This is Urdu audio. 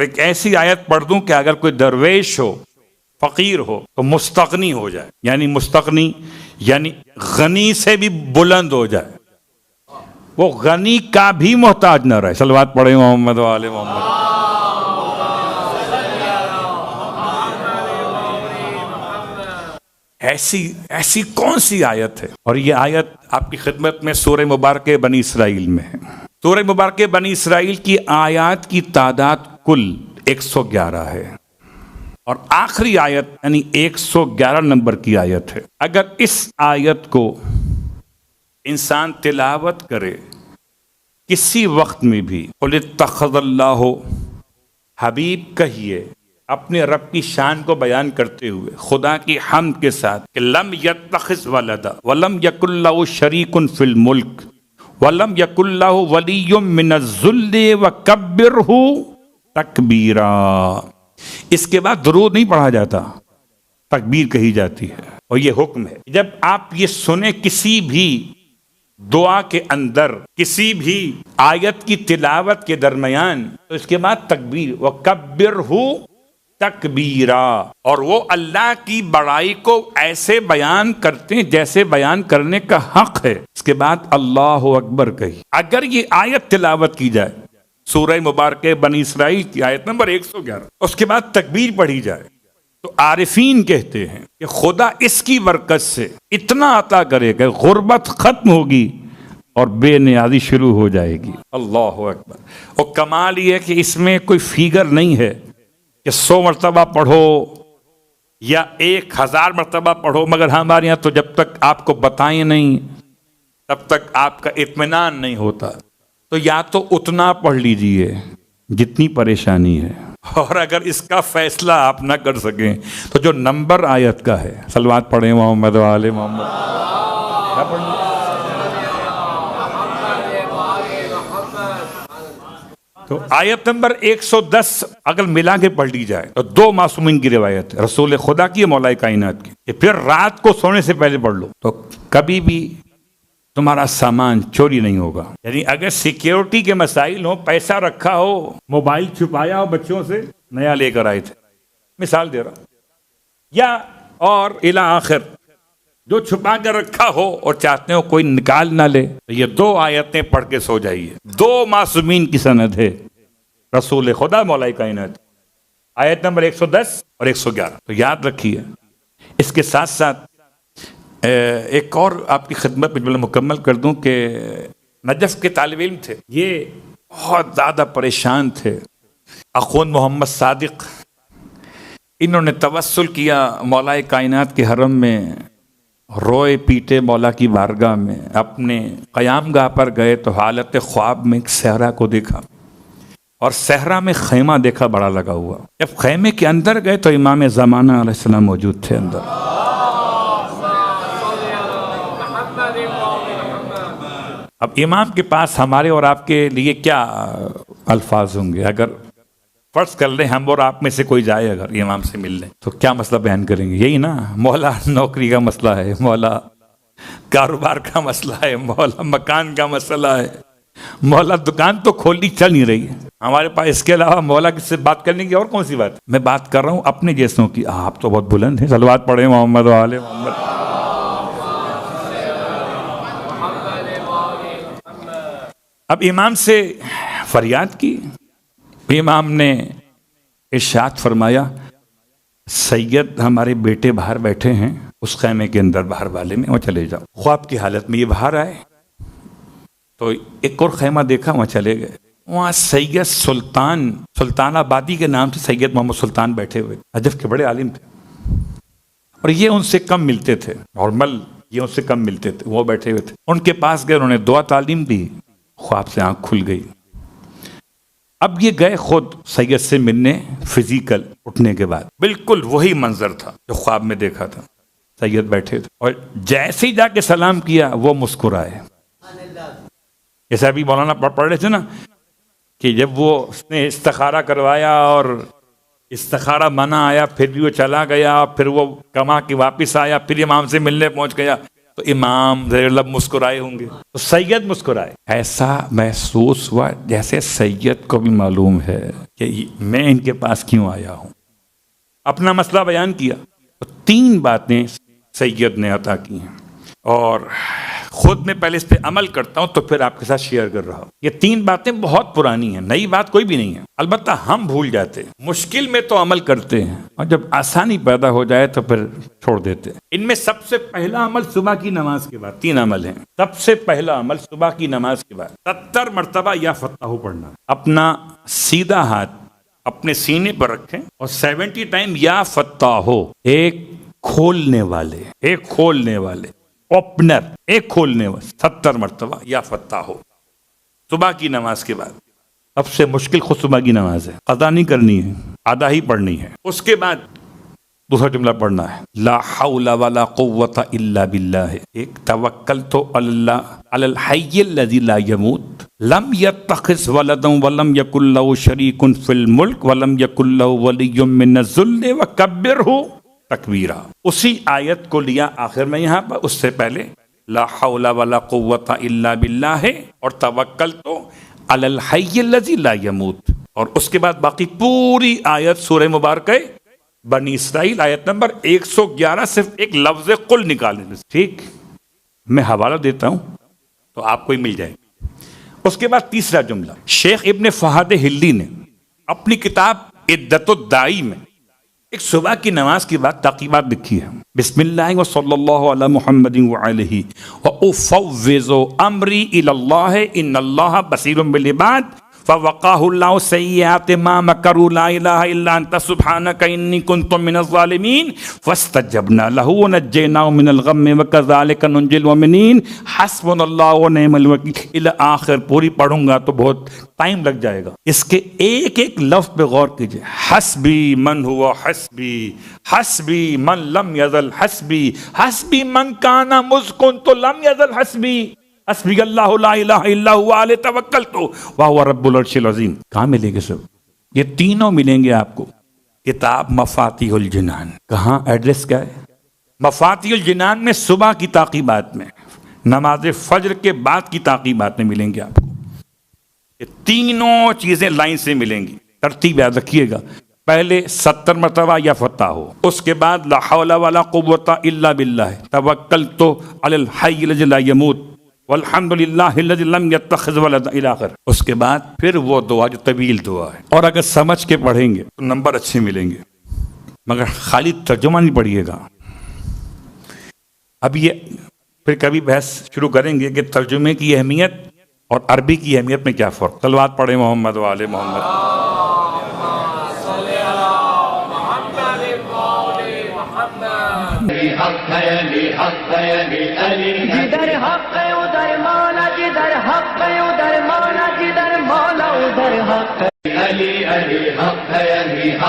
تو ایک ایسی آیت پڑھ دوں کہ اگر کوئی درویش ہو، فقیر ہو، تو مستغنی ہو جائے، یعنی مستغنی یعنی غنی سے بھی بلند ہو جائے، وہ غنی کا بھی محتاج نہ رہے۔ صلوات پڑھیں محمد و آل محمد۔ ایسی کون سی آیت ہے؟ اور یہ آیت آپ کی خدمت میں سورہ مبارکہ بنی اسرائیل میں ہے۔ سورہ مبارکہ بنی اسرائیل کی آیات کی تعداد کل 111 ہے، اور آخری آیت یعنی 111 نمبر کی آیت ہے۔ اگر اس آیت کو انسان تلاوت کرے کسی وقت میں بھی، قل اتخذ اللہ، حبیب کہیے اپنے رب کی شان کو بیان کرتے ہوئے خدا کی حمد کے ساتھ کہ لم یتخذ ولدا ولم یکن لہ شریک فی الملک ولم یکن لہ ولی من الذل وکبرہ تکبیرا۔ اس کے بعد درود نہیں پڑھا جاتا، تکبیر کہی جاتی ہے، اور یہ حکم ہے جب آپ یہ سنیں کسی بھی دعا کے اندر، کسی بھی آیت کی تلاوت کے درمیان، تو اس کے بعد تکبیر، وکبرہ تکبیرا، اور وہ اللہ کی بڑائی کو ایسے بیان کرتے ہیں جیسے بیان کرنے کا حق ہے۔ اس کے بعد اللہ اکبر کہی۔ اگر یہ آیت تلاوت کی جائے، سورہ مبارکہ بنی اسرائیل کی آیت نمبر 111، اس کے بعد تکبیر پڑھی جائے، تو عارفین کہتے ہیں کہ خدا اس کی برکت سے اتنا عطا کرے کہ غربت ختم ہوگی اور بے نیازی شروع ہو جائے گی۔ اللہ اکبر۔ اور کمال یہ ہے کہ اس میں کوئی فیگر نہیں ہے کہ 100 مرتبہ پڑھو یا 1000 مرتبہ پڑھو، مگر ہمارے یہاں تو جب تک آپ کو بتائیں نہیں تب تک آپ کا اطمینان نہیں ہوتا، تو یا تو اتنا پڑھ لیجئے جتنی پریشانی ہے، اور اگر اس کا فیصلہ آپ نہ کر سکیں تو جو نمبر آیت کا ہے، صلوات پڑھیں محمد و آل محمد۔ تو آیت نمبر 110 اگر ملا کے پڑھ لی جائے تو 2 معصومین کی روایت ہے، رسول خدا کی، مولا کائنات کی، کہ پھر رات کو سونے سے پہلے پڑھ لو تو کبھی بھی تمہارا سامان چوری نہیں ہوگا۔ یعنی اگر سیکیورٹی کے مسائل ہوں، پیسہ رکھا ہو، موبائل چھپایا ہو بچوں سے، نیا لے کر آئے تھے، مثال دے رہا، یا اور الی آخر جو چھپا کر رکھا ہو اور چاہتے ہو کوئی نکال نہ لے، تو یہ 2 آیتیں پڑھ کے سو جائیے۔ 2 معصومین کی سند ہے، رسول خدا، مولا کائنات، آیت نمبر 110 اور 111۔ تو یاد رکھیے۔ اس کے ساتھ ساتھ ایک اور آپ کی خدمت میں مکمل کر دوں کہ نجف کے طالب علم تھے، یہ بہت زیادہ پریشان تھے، اخوان محمد صادق، انہوں نے توسل کیا مولا کائنات کے حرم میں، روئے پیٹے مولا کی بارگاہ میں، اپنے قیام گاہ پر گئے تو حالت خواب میں ایک صحرا کو دیکھا، اور صحرا میں خیمہ دیکھا بڑا لگا ہوا۔ جب خیمے کے اندر گئے تو امام زمانہ علیہ السلام موجود تھے اندر۔ اب امام کے پاس ہمارے اور آپ کے لیے کیا الفاظ ہوں گے؟ اگر فرض کر لیں ہم اور آپ میں سے کوئی جائے اگر امام سے مل لیں تو کیا مسئلہ بیان کریں گے؟ یہی نا، مولا نوکری کا مسئلہ ہے، مولا کاروبار کا مسئلہ ہے، مولا مکان کا مسئلہ ہے، مولا دکان تو کھولنی چل نہیں رہی ہے ہمارے پاس، اس کے علاوہ مولا کس سے بات کرنے کی اور کون سی بات؟ میں بات کر رہا ہوں اپنے جیسوں کی۔ آپ تو بہت بلند ہیں، صلوات پڑھیں محمد و آل محمد۔ اب امام سے فریاد کی، امام نے ارشاد فرمایا، سید ہمارے بیٹے باہر بیٹھے ہیں اس خیمے کے اندر، باہر والے میں، وہاں چلے جاؤ۔ خواب کی حالت میں یہ باہر آئے تو ایک اور خیمہ دیکھا، وہاں چلے گئے، وہاں سید سلطان آبادی کے نام سے سید محمد سلطان بیٹھے ہوئے، نجف کے بڑے عالم تھے، اور یہ ان سے کم ملتے تھے، نارمل یہ ان سے کم ملتے تھے، وہ بیٹھے ہوئے تھے۔ ان کے پاس گئے، انہوں نے دعا تعلیم دی، خواب سے آنکھ کھل گئی۔ اب یہ گئے خود سید سے ملنے، فزیکل اٹھنے کے بعد بالکل وہی منظر تھا جو خواب میں دیکھا تھا، سید بیٹھے تھے، اور جیسے ہی جا کے سلام کیا وہ مسکرائے۔ جیسے ابھی مولانا پڑھ رہے تھے نا کہ جب وہ اس نے استخارہ کروایا اور استخارہ منع آیا، پھر بھی وہ چلا گیا، پھر وہ کما کے واپس آیا، پھر امام سے ملنے پہنچ گیا، تو امام زیر لب مسکرائے ہوں گے، تو سید مسکرائے. ایسا محسوس ہوا جیسے سید کو بھی معلوم ہے کہ میں ان کے پاس کیوں آیا ہوں. اپنا مسئلہ بیان کیا. تو 3 باتیں سید نے عطا کی ہیں، اور خود میں پہلے اس پہ عمل کرتا ہوں تو پھر آپ کے ساتھ شیئر کر رہا ہوں. یہ 3 باتیں بہت پرانی ہیں، نئی بات کوئی بھی نہیں ہے. البتہ ہم بھول جاتے ہیں، مشکل میں تو عمل کرتے ہیں، اور جب آسانی پیدا ہو جائے تو پھر چھوڑ دیتے ہیں. ان میں سب سے پہلا عمل صبح کی نماز کے بعد، 3 عمل ہیں. سب سے پہلا عمل صبح کی نماز کے بعد 70 مرتبہ یا فتح پڑھنا. اپنا سیدھا ہاتھ اپنے سینے پر رکھیں اور 70 ٹائم یا فتح ہو، ایک کھولنے والے اوپنر، ایک کھولنے والے 70 مرتبہ یا فتح ہو صبح کی نماز کے بعد. سب سے مشکل خود صبح کی نماز ہے، قضا نہیں کرنی ہے، آدھا ہی پڑھنی ہے. اس کے بعد دوسرا جملہ پڑھنا ہے، لا حول ولا قوت الا باللہ. ایک توکلت علی اللہ علی الحی الذی لا یموت لم یتخذ ولدا ولم یکن له شریک فی الملک ولم یکن له ولی من الذل وکبرہ تکبیرہ. اسی آیت کو لیا آخر میں یہاں پر، اس سے پہلے لا حول ولا قوت الا باللہ اور توکلت علی الحی الذی لا یموت، اور اس کے بعد باقی پوری آیت سورہ مبارکہ بنی اسرائیل آیت نمبر 111 صرف ایک لفظ قل نکالنے. ٹھیک، میں حوالہ دیتا ہوں تو آپ کو ہی مل جائے. اس کے بعد تیسرا جملہ شیخ ابن فہد ہلی نے اپنی کتاب عدت الدائی میں ایک صبح کی نماز کی بعد تعقیبات لکھی ہے. بسم اللہ و صلی اللہ علی محمد وعلیہ وافوض امری الی اللہ ان اللہ بصیر بالعباد فوقاه اللہ سیئات ما مکروا لا الہ الا انت سبحانک انی کنت من الظالمین فاستجبنا له ونجیناه من الغم وکذالک ننجی المؤمنین حسبنا اللہ ونعم الوکیل الی آخر. پوری پڑھوں گا تو بہت ٹائم لگ جائے گا. اس کے ایک ایک لفظ پہ غور کیجئے. حسبی من ہوا حسبی، حسبی من لم یزل حسبی، حسبی من کانا مذ کنت لم یزل حسبی، حسبی اللہ لا الہ الا هو علیہ توکلت وہو رب العرش العظیم. کہاں ملیں گے سب؟ یہ تینوں ملیں گے آپ کو کتاب مفاتیح الجنان. کہاں؟ ایڈریس کیا ہے؟ مفاتیح الجنان میں صبح کی تعقیبات میں، نماز فجر کے بعد کی تعقیبات میں ملیں گے آپ کو. یہ تینوں چیزیں لائن سے ملیں گی. ترتیب یاد رکھیے گا، پہلے 70 مرتبہ یا فتح ہو، اس کے بعد لا حول ولا قوت الا باللہ توکلت علی الحی الذی لا یموت والحمد للہ الذی لم یتخذ ولدا الی آخر. اس کے بعد پھر وہ دعا جو طویل دعا ہے، اور اگر سمجھ کے پڑھیں گے تو نمبر اچھے ملیں گے، مگر خالی ترجمہ نہیں پڑھیے گا. اب یہ پھر کبھی بحث شروع کریں گے کہ ترجمے کی اہمیت اور عربی کی اہمیت میں کیا فرق. صلوات پڑھیں محمد و آل محمد. جدھر حق ہے ادھر مولا، جدھر حق ہے ادھر مولا، جدھر مولا ادھر حق ہے. علی علی حق ہے علی حق